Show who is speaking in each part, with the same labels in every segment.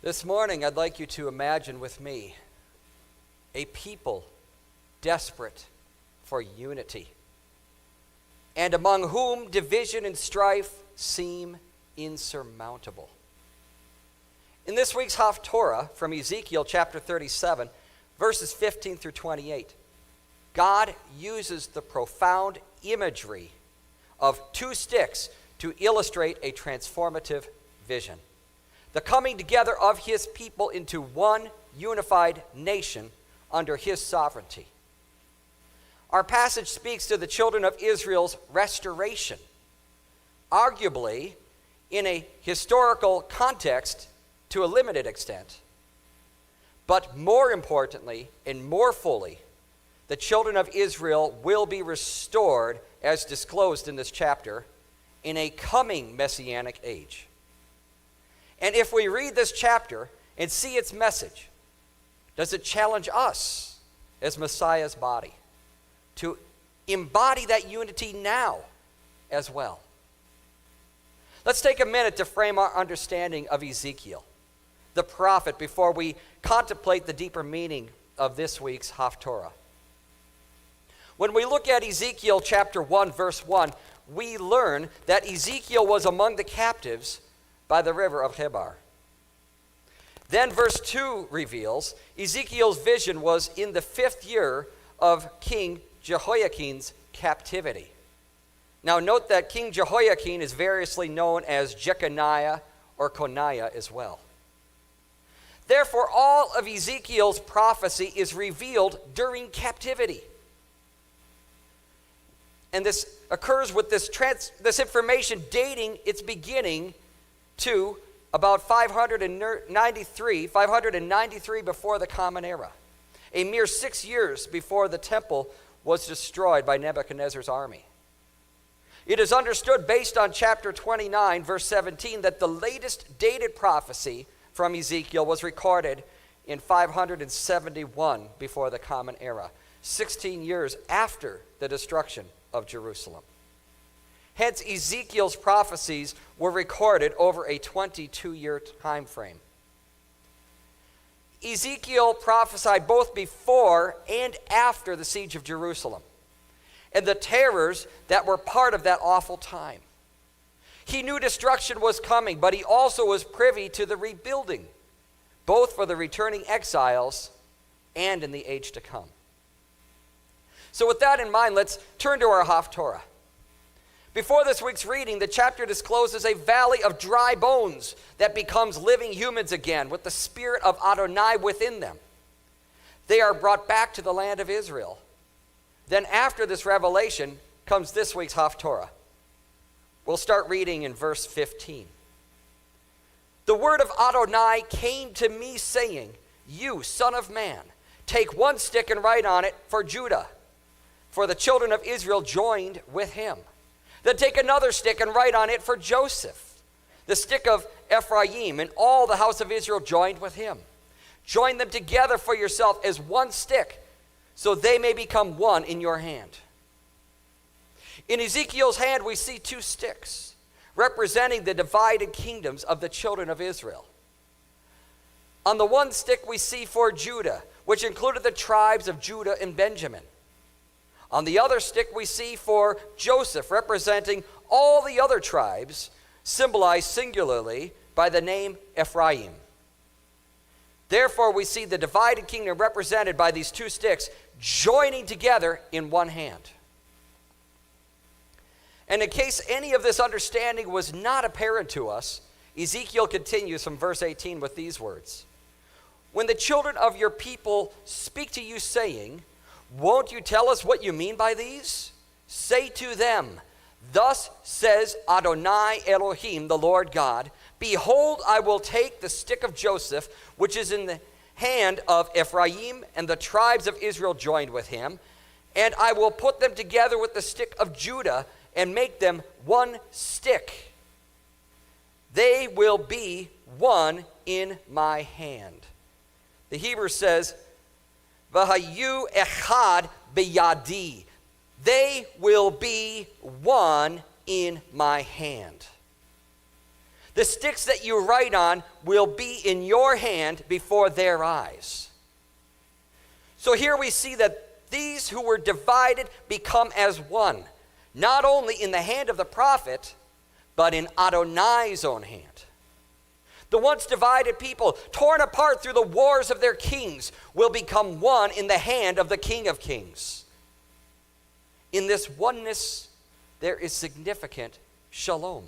Speaker 1: This morning, I'd like you to imagine with me a people desperate for unity, and among whom division and strife seem insurmountable. In this week's Haftorah from Ezekiel chapter 37, verses 15 through 28, God uses the profound imagery of two sticks to illustrate a transformative vision: the coming together of his people into one unified nation under his sovereignty. Our passage speaks to the children of Israel's restoration, arguably in a historical context to a limited extent. But more importantly and more fully, the children of Israel will be restored, as disclosed in this chapter, in a coming messianic age. And if we read this chapter and see its message, does it challenge us as Messiah's body to embody that unity now as well? Let's take a minute to frame our understanding of Ezekiel, the prophet, before we contemplate the deeper meaning of this week's Haftorah. When we look at Ezekiel chapter 1, verse 1, we learn that Ezekiel was among the captives by the river of Chebar. Then verse 2 reveals Ezekiel's vision was in the 5th year of King Jehoiakim's captivity. Now note that King Jehoiakim is variously known as Jeconiah or Coniah as well. Therefore, all of Ezekiel's prophecy is revealed during captivity. And this occurs with this information dating its beginning to about 593 before the Common Era, a mere 6 years before the temple was destroyed by Nebuchadnezzar's army. It is understood based on chapter 29, verse 17, that the latest dated prophecy from Ezekiel was recorded in 571 before the Common Era, 16 years after the destruction of Jerusalem. Hence, Ezekiel's prophecies were recorded over a 22-year time frame. Ezekiel prophesied both before and after the siege of Jerusalem and the terrors that were part of that awful time. He knew destruction was coming, but he also was privy to the rebuilding, both for the returning exiles and in the age to come. So with that in mind, let's turn to our Haftorah. Before this week's reading, the chapter discloses a valley of dry bones that becomes living humans again with the spirit of Adonai within them. They are brought back to the land of Israel. Then after this revelation comes this week's Haftorah. We'll start reading in verse 15. The word of Adonai came to me saying, "You, son of man, take one stick and write on it for Judah, for the children of Israel joined with him. Then take another stick and write on it for Joseph, the stick of Ephraim, and all the house of Israel joined with him. Join them together for yourself as one stick, so they may become one in your hand." In Ezekiel's hand, we see two sticks, representing the divided kingdoms of the children of Israel. On the one stick, we see for Judah, which included the tribes of Judah and Benjamin. On the other stick, we see for Joseph, representing all the other tribes, symbolized singularly by the name Ephraim. Therefore, we see the divided kingdom represented by these two sticks joining together in one hand. And in case any of this understanding was not apparent to us, Ezekiel continues from verse 18 with these words: "When the children of your people speak to you saying, 'Won't you tell us what you mean by these?' Say to them, 'Thus says Adonai Elohim, the Lord God, Behold, I will take the stick of Joseph, which is in the hand of Ephraim, and the tribes of Israel joined with him, and I will put them together with the stick of Judah and make them one stick. They will be one in my hand.'" The Hebrew says, "V'hayu echad beyadi." They will be one in my hand. The sticks that you write on will be in your hand before their eyes. So here we see that these who were divided become as one, not only in the hand of the prophet, but in Adonai's own hand. The once divided people, torn apart through the wars of their kings, will become one in the hand of the King of Kings. In this oneness, there is significant shalom.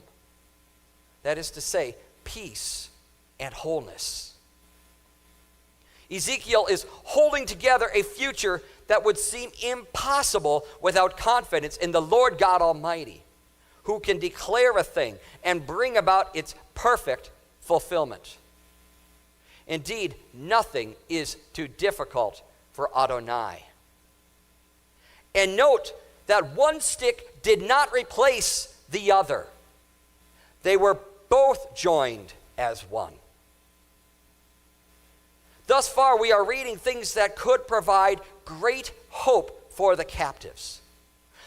Speaker 1: That is to say, peace and wholeness. Ezekiel is holding together a future that would seem impossible without confidence in the Lord God Almighty, who can declare a thing and bring about its perfect fulfillment. Indeed, nothing is too difficult for Adonai. And note that one stick did not replace the other. They were both joined as one. Thus far, we are reading things that could provide great hope for the captives.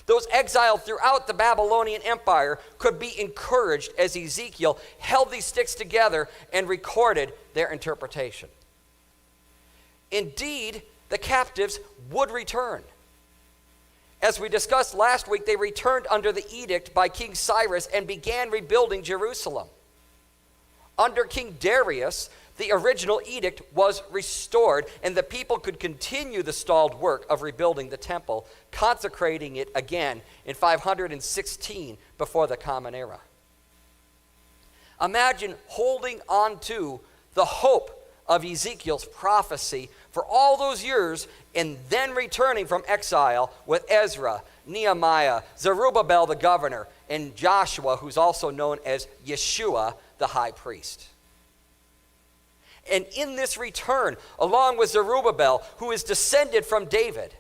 Speaker 1: Those exiled throughout the Babylonian Empire could be encouraged as Ezekiel held these sticks together and recorded their interpretation. Indeed, the captives would return. As we discussed last week, they returned under the edict by King Cyrus and began rebuilding Jerusalem. Under King Darius, the original edict was restored, and the people could continue the stalled work of rebuilding the temple, consecrating it again in 516 before the Common Era. Imagine holding on to the hope of Ezekiel's prophecy for all those years and then returning from exile with Ezra, Nehemiah, Zerubbabel the governor, and Joshua, who's also known as Yeshua, the high priest. And in this return, along with Zerubbabel, who is descended from David,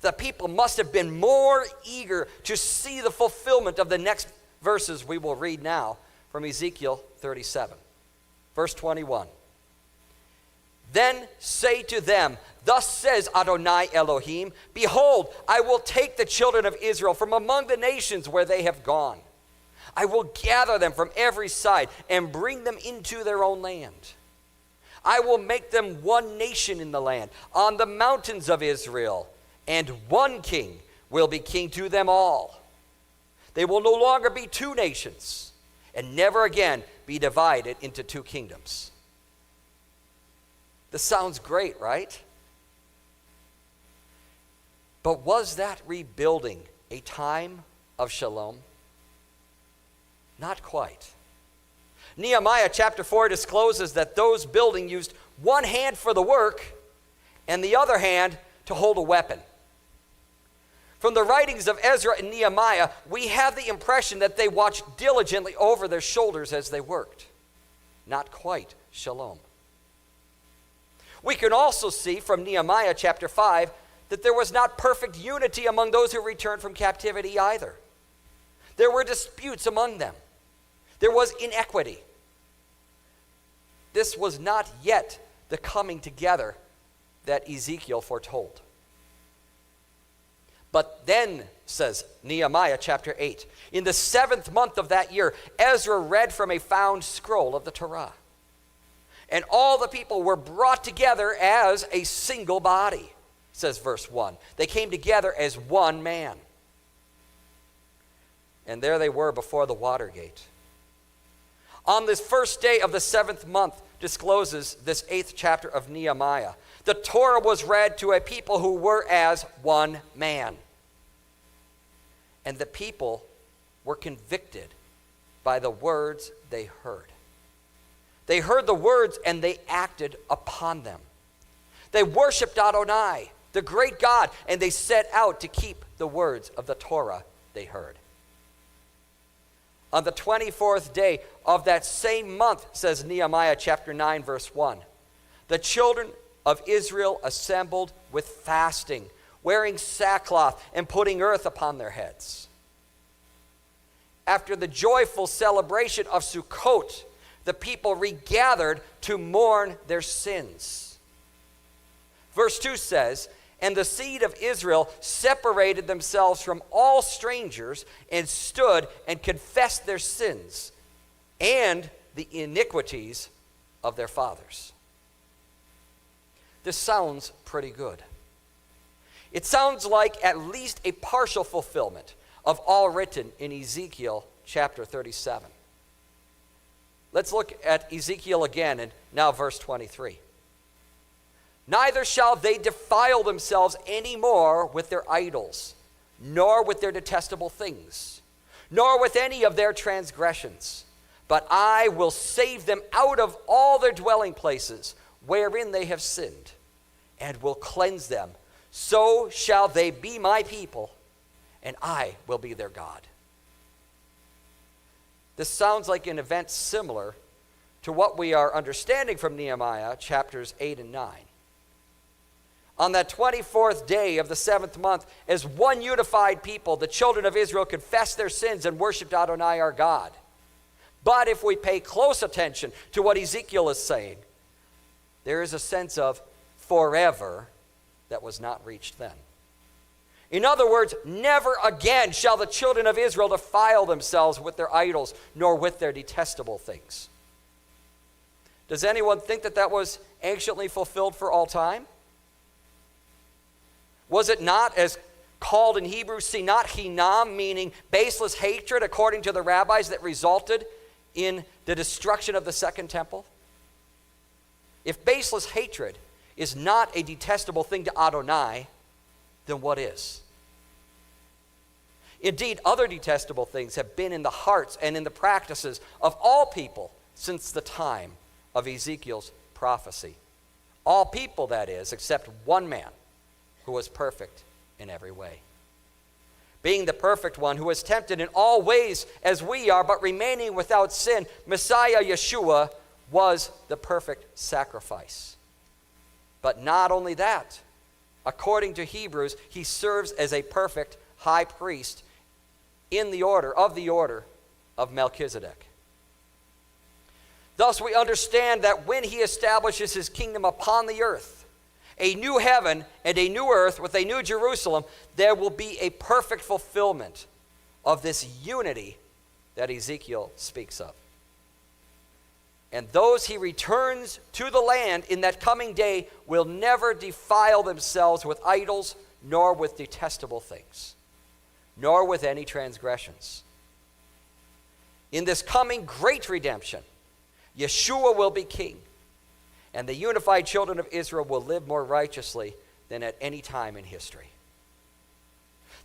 Speaker 1: the people must have been more eager to see the fulfillment of the next verses we will read now from Ezekiel 37. Verse 21. Then say to them, thus says Adonai Elohim, behold, I will take the children of Israel from among the nations where they have gone. I will gather them from every side and bring them into their own land. I will make them one nation in the land, on the mountains of Israel, and one king will be king to them all. They will no longer be two nations, and never again be divided into two kingdoms. This sounds great, right? But was that rebuilding a time of shalom? Not quite. Nehemiah chapter 4 discloses that those building used one hand for the work and the other hand to hold a weapon. From the writings of Ezra and Nehemiah, we have the impression that they watched diligently over their shoulders as they worked. Not quite shalom. We can also see from Nehemiah chapter 5 that there was not perfect unity among those who returned from captivity either. There were disputes among them. There was inequity. This was not yet the coming together that Ezekiel foretold. But then, says Nehemiah chapter 8, in the 7th month of that year, Ezra read from a found scroll of the Torah. And all the people were brought together as a single body, says verse 1. They came together as one man. And there they were before the water gate. On this first day of the 7th month discloses this 8th chapter of Nehemiah. The Torah was read to a people who were as one man. And the people were convicted by the words they heard. They heard the words and they acted upon them. They worshiped Adonai, the great God, and they set out to keep the words of the Torah they heard. On the 24th day of that same month, says Nehemiah chapter 9, verse 1, the children of Israel assembled with fasting, wearing sackcloth and putting earth upon their heads. After the joyful celebration of Sukkot, the people regathered to mourn their sins. Verse 2 says, and the seed of Israel separated themselves from all strangers and stood and confessed their sins and the iniquities of their fathers. This sounds pretty good. It sounds like at least a partial fulfillment of all written in Ezekiel chapter 37. Let's look at Ezekiel again, and now verse 23. Neither shall they defile themselves any more with their idols, nor with their detestable things, nor with any of their transgressions. But I will save them out of all their dwelling places wherein they have sinned, and will cleanse them. So shall they be my people, and I will be their God. This sounds like an event similar to what we are understanding from Nehemiah chapters 8 and 9. On that 24th day of the 7th month, as one unified people, the children of Israel confessed their sins and worshiped Adonai our God. But if we pay close attention to what Ezekiel is saying, there is a sense of forever that was not reached then. In other words, never again shall the children of Israel defile themselves with their idols, nor with their detestable things. Does anyone think that that was anciently fulfilled for all time? Was it not, as called in Hebrew, sinat chinam, meaning baseless hatred, according to the rabbis, that resulted in the destruction of the second temple? If baseless hatred is not a detestable thing to Adonai, then what is? Indeed, other detestable things have been in the hearts and in the practices of all people since the time of Ezekiel's prophecy. All people, that is, except one man who was perfect in every way. Being the perfect one who was tempted in all ways as we are, but remaining without sin, Messiah Yeshua was the perfect sacrifice. But not only that, according to Hebrews, he serves as a perfect high priest in the order of Melchizedek. Thus we understand that when he establishes his kingdom upon the earth, a new heaven and a new earth with a new Jerusalem, there will be a perfect fulfillment of this unity that Ezekiel speaks of. And those he returns to the land in that coming day will never defile themselves with idols, nor with detestable things, nor with any transgressions. In this coming great redemption, Yeshua will be king, and the unified children of Israel will live more righteously than at any time in history.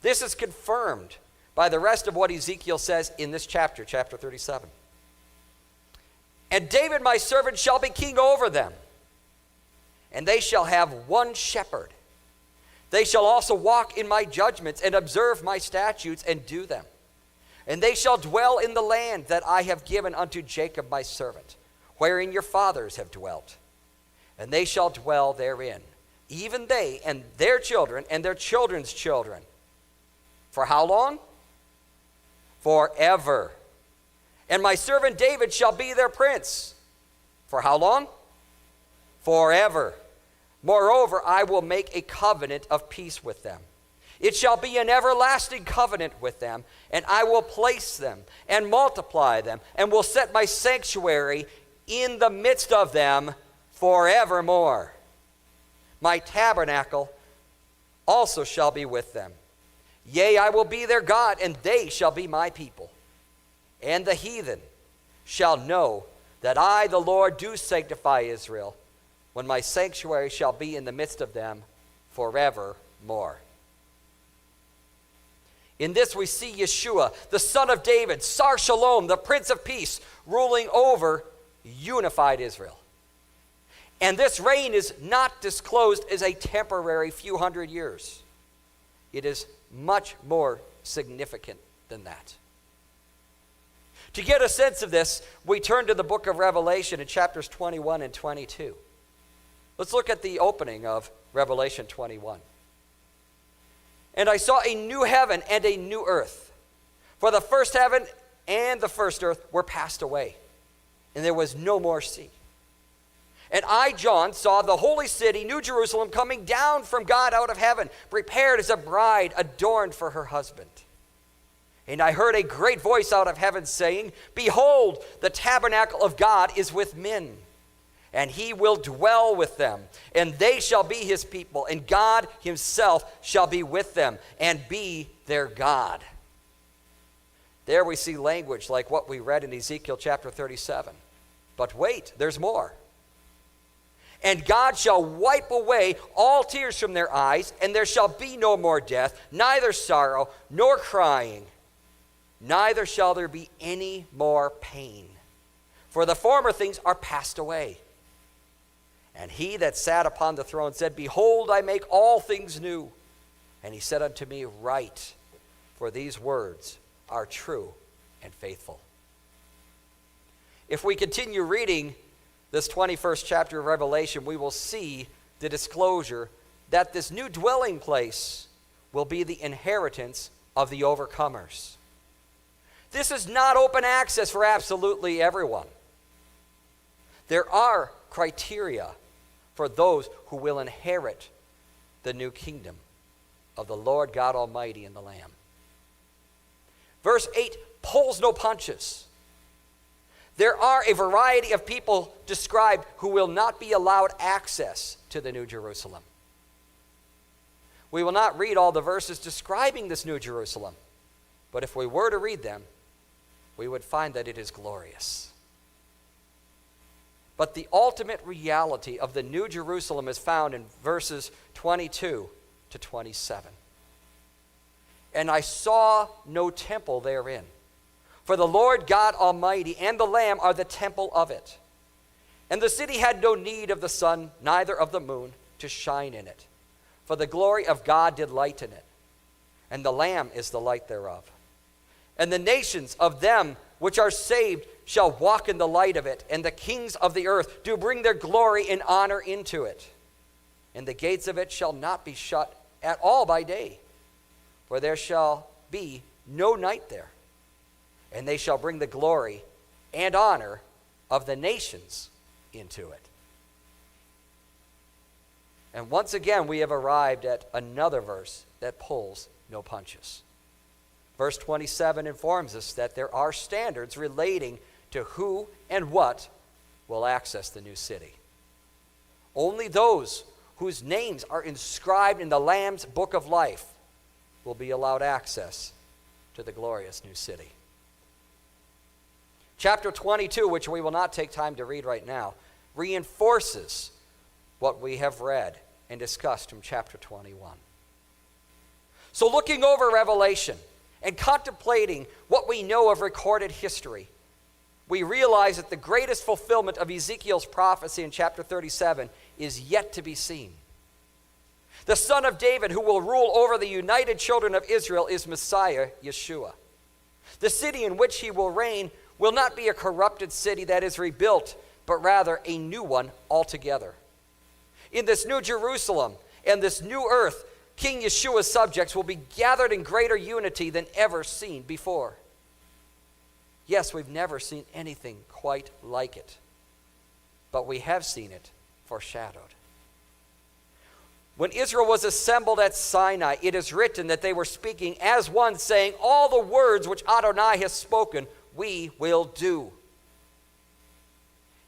Speaker 1: This is confirmed by the rest of what Ezekiel says in this chapter, chapter 37. And David my servant shall be king over them, and they shall have one shepherd. They shall also walk in my judgments and observe my statutes and do them. And they shall dwell in the land that I have given unto Jacob my servant, wherein your fathers have dwelt. And they shall dwell therein, even they and their children and their children's children. For how long? Forever. And my servant David shall be their prince. For how long? Forever. Moreover, I will make a covenant of peace with them. It shall be an everlasting covenant with them, and I will place them and multiply them, and will set my sanctuary in the midst of them forevermore. My tabernacle also shall be with them. Yea, I will be their God, and they shall be my people. And the heathen shall know that I, the Lord, do sanctify Israel, when my sanctuary shall be in the midst of them forevermore. In this we see Yeshua, the son of David, Sar Shalom, the Prince of Peace, ruling over unified Israel. And this reign is not disclosed as a temporary few hundred years. It is much more significant than that. To get a sense of this, we turn to the book of Revelation in chapters 21 and 22. Let's look at the opening of Revelation 21. And I saw a new heaven and a new earth. For the first heaven and the first earth were passed away, and there was no more sea. And I, John, saw the holy city, New Jerusalem, coming down from God out of heaven, prepared as a bride adorned for her husband. And I heard a great voice out of heaven saying, Behold, the tabernacle of God is with men, and he will dwell with them, and they shall be his people, and God himself shall be with them, and be their God. There we see language like what we read in Ezekiel chapter 37. But wait, there's more. And God shall wipe away all tears from their eyes, and there shall be no more death, neither sorrow, nor crying. Neither shall there be any more pain, for the former things are passed away. And he that sat upon the throne said, Behold, I make all things new. And he said unto me, Write, for these words are true and faithful. If we continue reading this 21st chapter of Revelation, we will see the disclosure that this new dwelling place will be the inheritance of the overcomers. This is not open access for absolutely everyone. There are criteria for those who will inherit the new kingdom of the Lord God Almighty and the Lamb. Verse 8 pulls no punches. There are a variety of people described who will not be allowed access to the New Jerusalem. We will not read all the verses describing this New Jerusalem, but if we were to read them, we would find that it is glorious. But the ultimate reality of the New Jerusalem is found in verses 22 to 27. And I saw no temple therein, for the Lord God Almighty and the Lamb are the temple of it. And the city had no need of the sun, neither of the moon, to shine in it. For the glory of God did lighten it, and the Lamb is the light thereof. And the nations of them which are saved shall walk in the light of it, and the kings of the earth do bring their glory and honor into it. And the gates of it shall not be shut at all by day, for there shall be no night there. And they shall bring the glory and honor of the nations into it. And once again, we have arrived at another verse that pulls no punches. Verse 27 informs us that there are standards relating to who and what will access the new city. Only those whose names are inscribed in the Lamb's book of life will be allowed access to the glorious new city. Chapter 22, which we will not take time to read right now, reinforces what we have read and discussed from chapter 21. So looking over Revelation and contemplating what we know of recorded history, we realize that the greatest fulfillment of Ezekiel's prophecy in chapter 37 is yet to be seen. The son of David who will rule over the united children of Israel is Messiah, Yeshua. The city in which he will reign will not be a corrupted city that is rebuilt, but rather a new one altogether. In this new Jerusalem and this new earth, King Yeshua's subjects will be gathered in greater unity than ever seen before. Yes, we've never seen anything quite like it, but we have seen it foreshadowed. When Israel was assembled at Sinai, it is written that they were speaking as one, saying, All the words which Adonai has spoken, we will do.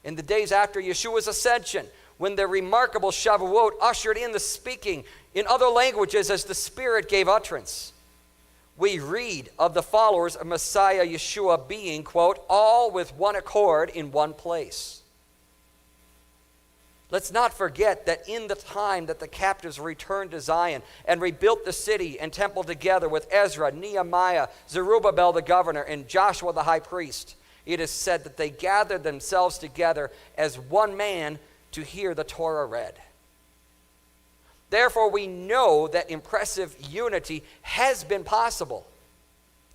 Speaker 1: In the days after Yeshua's ascension, when the remarkable Shavuot ushered in the speaking in other languages as the Spirit gave utterance, we read of the followers of Messiah Yeshua being, quote, all with one accord in one place. Let's not forget that in the time that the captives returned to Zion and rebuilt the city and temple together with Ezra, Nehemiah, Zerubbabel the governor, and Joshua the high priest, it is said that they gathered themselves together as one man to hear the Torah read. Therefore, we know that impressive unity has been possible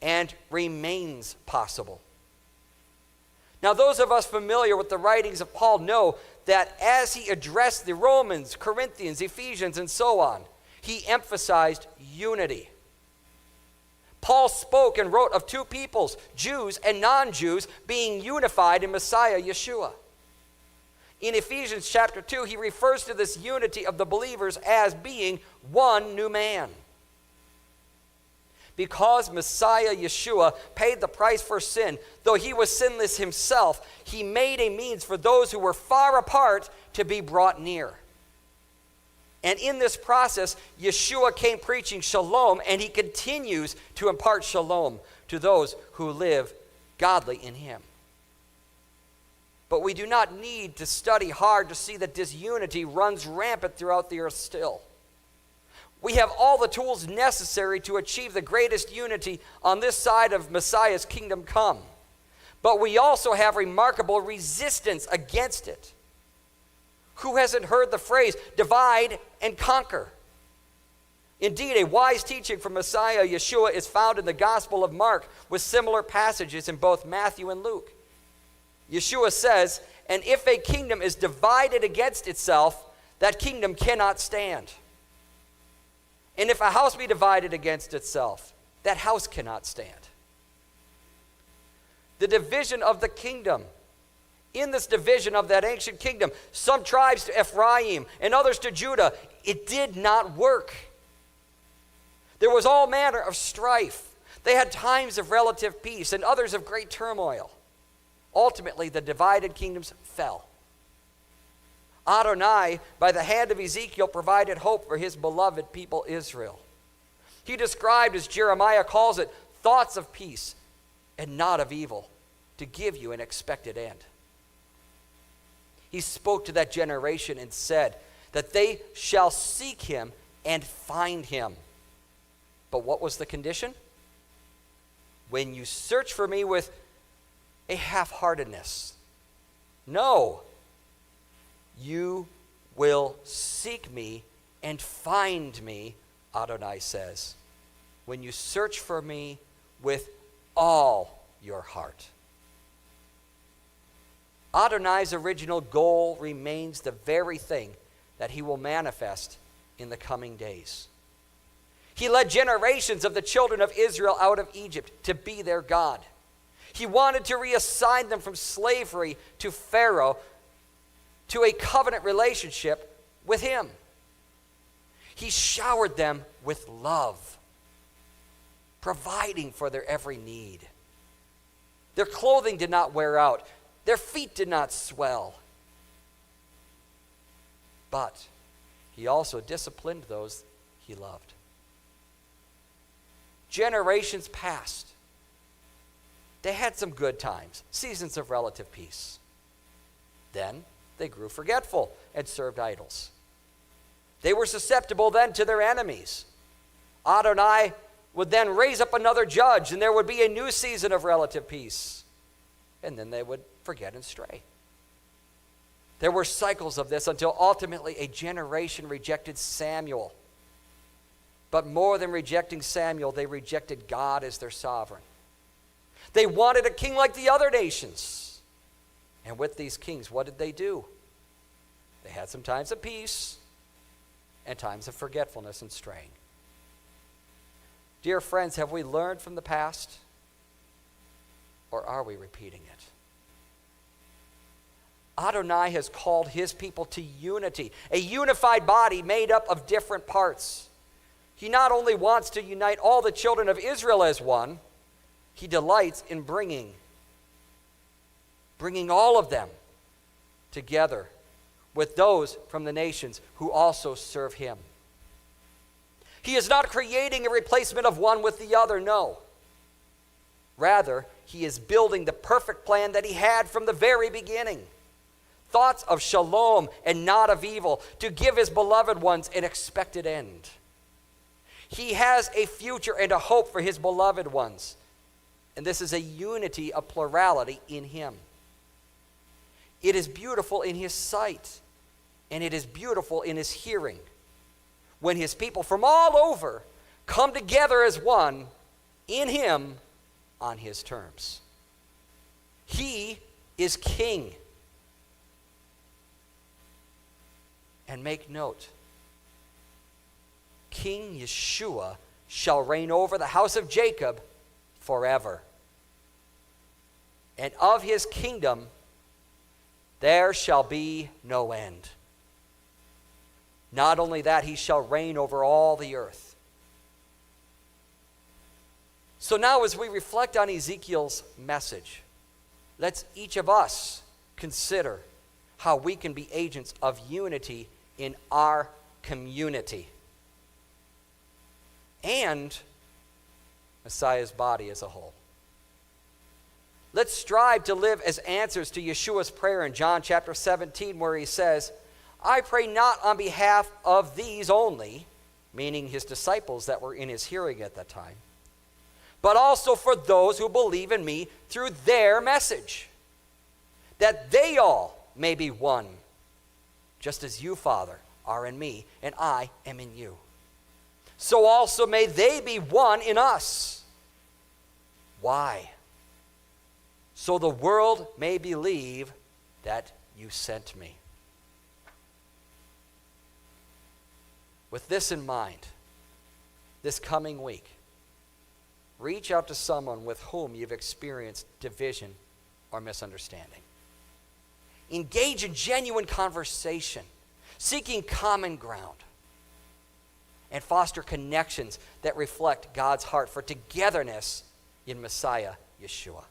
Speaker 1: and remains possible. Now, those of us familiar with the writings of Paul know that as he addressed the Romans, Corinthians, Ephesians, and so on, he emphasized unity. Paul spoke and wrote of two peoples, Jews and non-Jews, being unified in Messiah Yeshua. In Ephesians chapter 2, he refers to this unity of the believers as being one new man. Because Messiah Yeshua paid the price for sin, though he was sinless himself, he made a means for those who were far apart to be brought near. And in this process, Yeshua came preaching shalom, and he continues to impart shalom to those who live godly in him. But we do not need to study hard to see that disunity runs rampant throughout the earth still. We have all the tools necessary to achieve the greatest unity on this side of Messiah's kingdom come. But we also have remarkable resistance against it. Who hasn't heard the phrase, divide and conquer? Indeed, a wise teaching from Messiah Yeshua is found in the Gospel of Mark with similar passages in both Matthew and Luke. Yeshua says, "And if a kingdom is divided against itself, that kingdom cannot stand. And if a house be divided against itself, that house cannot stand." The division of the kingdom. In this division of that ancient kingdom, some tribes to Ephraim and others to Judah, it did not work. There was all manner of strife. They had times of relative peace and others of great turmoil. Ultimately, the divided kingdoms fell. Adonai, by the hand of Ezekiel, provided hope for his beloved people Israel. He described, as Jeremiah calls it, thoughts of peace and not of evil, to give you an expected end. He spoke to that generation and said that they shall seek him and find him. But what was the condition? When you search for me with a half-heartedness. No. You will seek me and find me, Adonai says, when you search for me with all your heart. Adonai's original goal remains the very thing that he will manifest in the coming days. He led generations of the children of Israel out of Egypt to be their God. He wanted to reassign them from slavery to Pharaoh to a covenant relationship with him. He showered them with love, providing for their every need. Their clothing did not wear out. Their feet did not swell. But he also disciplined those he loved. Generations passed. They had some good times, seasons of relative peace. Then they grew forgetful and served idols. They were susceptible then to their enemies. Adonai would then raise up another judge, and there would be a new season of relative peace. And then they would forget and stray. There were cycles of this until ultimately a generation rejected Samuel. But more than rejecting Samuel, they rejected God as their sovereign. They wanted a king like the other nations. And with these kings, what did they do? They had some times of peace and times of forgetfulness and straying. Dear friends, have we learned from the past? Or are we repeating it? Adonai has called his people to unity, a unified body made up of different parts. He not only wants to unite all the children of Israel as one, he delights in bringing all of them together with those from the nations who also serve him. He is not creating a replacement of one with the other, no. Rather, he is building the perfect plan that he had from the very beginning. Thoughts of shalom and not of evil, to give his beloved ones an expected end. He has a future and a hope for his beloved ones. And this is a unity of plurality in him. It is beautiful in his sight, and it is beautiful in his hearing, when his people from all over come together as one in him on his terms. He is king. And make note, King Yeshua shall reign over the house of Jacob forever. And of his kingdom there shall be no end. Not only that, he shall reign over all the earth. So now as we reflect on Ezekiel's message, let's each of us consider how we can be agents of unity in our community and Messiah's body as a whole. Let's strive to live as answers to Yeshua's prayer in John chapter 17, where he says, I pray not on behalf of these only, meaning his disciples that were in his hearing at that time, but also for those who believe in me through their message, that they all may be one, just as you, Father, are in me, and I am in you. So also may they be one in us. Why? So the world may believe that you sent me. With this in mind, this coming week, reach out to someone with whom you've experienced division or misunderstanding. Engage in genuine conversation, seeking common ground, and foster connections that reflect God's heart for togetherness in Messiah Yeshua.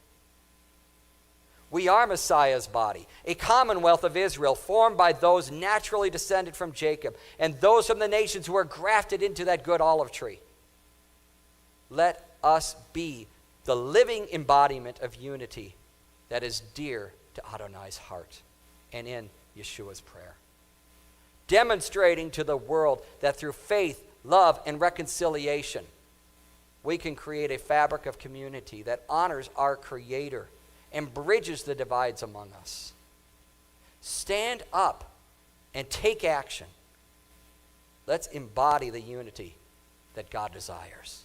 Speaker 1: We are Messiah's body, a commonwealth of Israel formed by those naturally descended from Jacob and those from the nations who are grafted into that good olive tree. Let us be the living embodiment of unity that is dear to Adonai's heart and in Yeshua's prayer, demonstrating to the world that through faith, love, and reconciliation, we can create a fabric of community that honors our Creator and bridges the divides among us. Stand up and take action. Let's embody the unity that God desires.